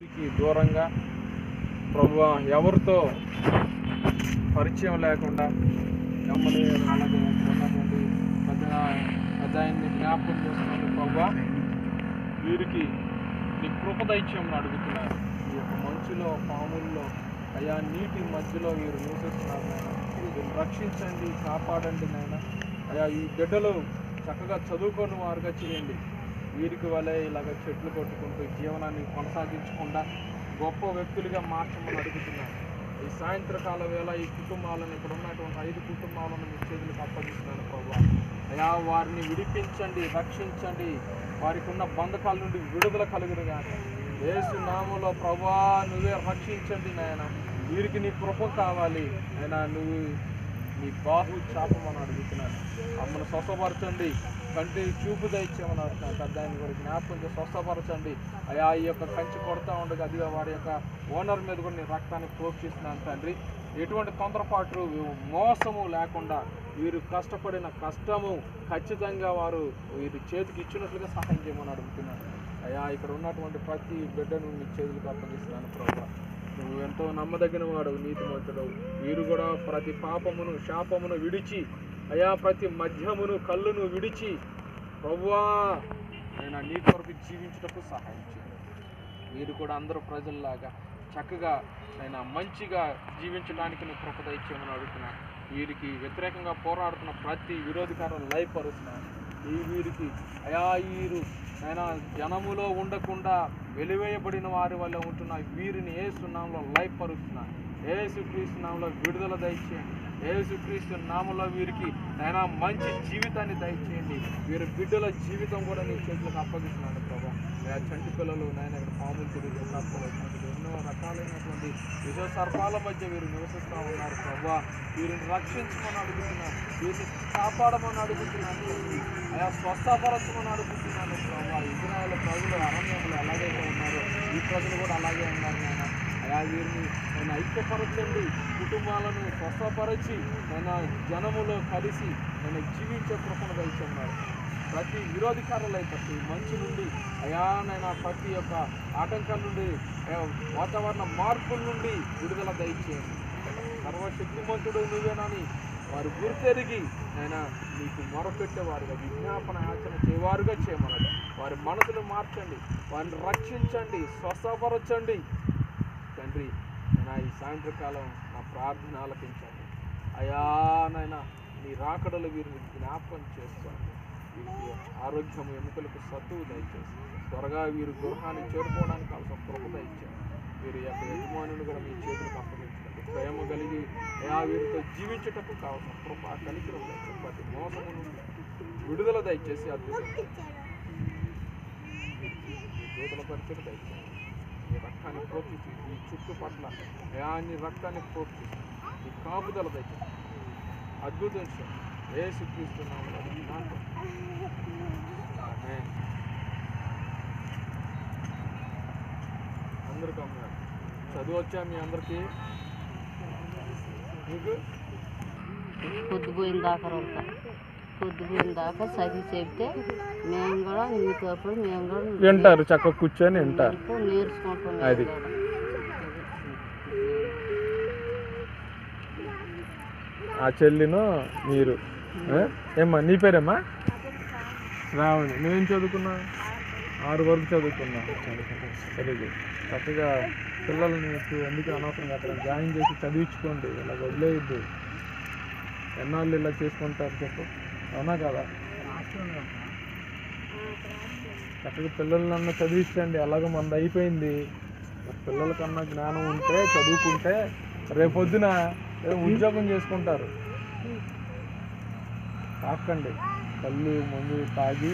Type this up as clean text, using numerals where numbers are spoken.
దూరంగా ప్రభువా ఎవరితో పరిచయం లేకుండా మమ్మల్ని అలాగే ఉన్నటువంటి పెద్ద ఆయన్ని జ్ఞాపకం చేస్తున్నాను ప్రభువా. వీరికి నీ కృప దైత్యం అడుగుతున్నారు. ఈ యొక్క మంచులో పాముల్లో అయా నీటి మధ్యలో వీరు నివసిస్తున్నారు నాయన. వీరిని రక్షించండి, కాపాడండి నాయన. అయా ఈ బిడ్డలు చక్కగా చదువుకొని వారుగా చేయండి. వీరికి వలె ఇలాగ చెట్లు కొట్టుకుంటూ జీవనాన్ని కొనసాగించకుండా గొప్ప వ్యక్తులుగా మార్చమని అడుగుతున్నాను. ఈ సాయంత్రకాల వేళ ఈ కుటుంబాలను, ఇక్కడ ఉన్నటువంటి 5 కుటుంబాలను మీ చేతులకు అప్పగిస్తున్నాను ప్రభువా. అయా వారిని విడిపించండి, రక్షించండి. వారికి ఉన్న బంధకాల నుండి విడుదల కలుగును కానీ యేసు నామములో ప్రభువా నువ్వే రక్షించండి నాయన. వీరికి నీ కృప కావాలి ఆయన. నువ్వు నీ బాహు చాపమని అడుగుతున్నాను. అమ్మను స్వస్థపరచండి, కంటి చూపు దయచేయమని అడుగుతున్నాను. పెద్ద ఆయన కూడా జ్ఞాపకం చేసి స్వస్థపరచండి అయా. ఈ యొక్క కంచి కొడతా ఉండగా అది వారి యొక్క ఓనర్ మీద కూడా నేను రక్తాన్ని ప్రోక్షిస్తున్నాను తండ్రి. ఎటువంటి తొందరపాటు మోసము లేకుండా వీరు కష్టపడిన కష్టము ఖచ్చితంగా వారు వీరి చేతికి ఇచ్చినట్లుగా సహాయం చేయమని అడుగుతున్నాను అయా. ఇక్కడ ఉన్నటువంటి ప్రతి బిడ్డను మీ చేతులకు అప్పగిస్తున్నాను ప్రభువా. నువ్వు ఎంతో నమ్మదగిన వాడు, నీతిమంతుడు. వీరు కూడా ప్రతి పాపమును శాపమును విడిచి అయా, ప్రతి మద్యమును కళ్ళును విడిచి ప్రభువా ఆయన నీ కొరకు జీవించుటకు సహాయం చేయండి. వీరు కూడా అందరూ ప్రజల్లాగా చక్కగా ఆయన మంచిగా జీవించడానికి నువ్వు కృప దయచేయమని అడుగుతున్నాను. వీరికి వ్యతిరేకంగా పోరాడుతున్న ప్రతి విరోధికారం లయపరుస్తున్నాను. వీరికి అయా వీరు ఆయన జనములో ఉండకుండా వెలివేయబడిన వారి వల్ల ఉంటున్న వీరిని యేసు నామములో లయపరుస్తున్నాను. యేసుక్రీస్తు నామములో విడుదల దయచేయండి. యేసుక్రీస్తు నామములో వీరికి ఆయన మంచి జీవితాన్ని దయచేయండి. వీరి బిడ్డల జీవితం కూడా నీ చేతులకు అప్పగిస్తున్నాను ప్రభా. చంటి పిల్లలు నాయన ఇక్కడ పాములు తిరిగి ఎన్నో రకాలైనటువంటి విష సర్పాల మధ్య వీరు నివసిస్తూ ఉన్నారు ప్రభా. వీరిని రక్షించమని అడుగుతున్నాను, వీరిని కాపాడమని అడుగుతున్నాను, అయా స్వస్థపరచమని అడుగుతున్నాను ప్రభా. ఇజ్రాయేల్ ప్రజలు అరణ్యంలో ఎలాగైతే ఉన్నారో ఈ ప్రజలు కూడా అలాగే ఉన్నారు నాయన. అయా వీరిని నేను ఐక్యపరచండి, కుటుంబాలను స్వస్థపరిచి నేను జనములో కలిసి నేను జీవించే కృపను దయచేస్తున్నారు. ప్రతి విరోధికారులు ప్రతి మంచి నుండి అయా నైనా ప్రతి ఒక్క ఆటంకాల నుండి వాతావరణ మార్పుల నుండి విడుదల దయచేయండి. సర్వశక్తిమంతుడు నువ్వేనని వారు గుర్తెరిగి అయినా నీకు మొరపెట్టేవారుగా విజ్ఞాపన యాచన చేయవారుగా చేయమన్నాడు. వారి మనసులు మార్చండి, వారిని రక్షించండి, స్వస్థపరచండి తండ్రి. అయినా ఈ సాయంత్రకాలం నా ప్రార్థన ఆలకించండి అయా. నైనా నీ రాకడలు వీరిని జ్ఞాపకం చేసుకోండి. వీరికి ఆరోగ్యం, ఎముకలకు సత్తువు దయచేసి త్వరగా వీరు గృహాన్ని చేరుకోవడానికి కావాల్సిన కృప దయచేయండి. వీరి యొక్క యజమానులు కూడా మీ చేతులకు అప్పగించండి. ప్రేమ కలిగి అయా వీరితో జీవించుటకు కావాల్సిన కృప, కనికరం దయచేసి ప్రతి మోసము నుండి విడుదల దయచేసి అద్భుతం దూతల పరిచయం దయచేయండి. ఈ రక్తాన్ని ప్రోక్షించి ఈ చుట్టుపట్ల అయా నీ రక్తాన్ని ప్రోక్షించి ఈ కాపుదల దయచేసి అద్భుతం యేసుక్రీస్తున్నాము. అందరికీ అమ్మారు చదువు వచ్చా మీ అందరికీ? మీకు పొద్దుపోయిన దాకా చదివి చెప్తే మేము కూడా మీతో మేము కూడా వింటారు, చక్కగా కూర్చొని వింటారు, నేర్చుకుంటాం. అది ఆ చెల్లిను మీరు ఏమ్మా నీ పేరేమ్మా? రావణి. నువ్వేం చదువుకున్నా? 6 వరకు చదువుకున్నా. సరే చక్కగా పిల్లల్ని ఎందుకు అనవసరంగా అక్కడ జాయిన్ చేసి చదివించుకోండి. ఇలా వదిలేయద్దు. ఎన్నాళ్ళు ఇలా చేసుకుంటారు చెప్పు, అవునా కదా? చక్కగా పిల్లలన్నా చదివించండి. అలాగే మనది అయిపోయింది. పిల్లలకన్నా జ్ఞానం ఉంటే చదువుకుంటే రేపొద్దున ఉద్యోగం చేసుకుంటారు. తాకండి, కళ్ళు మందు తాగి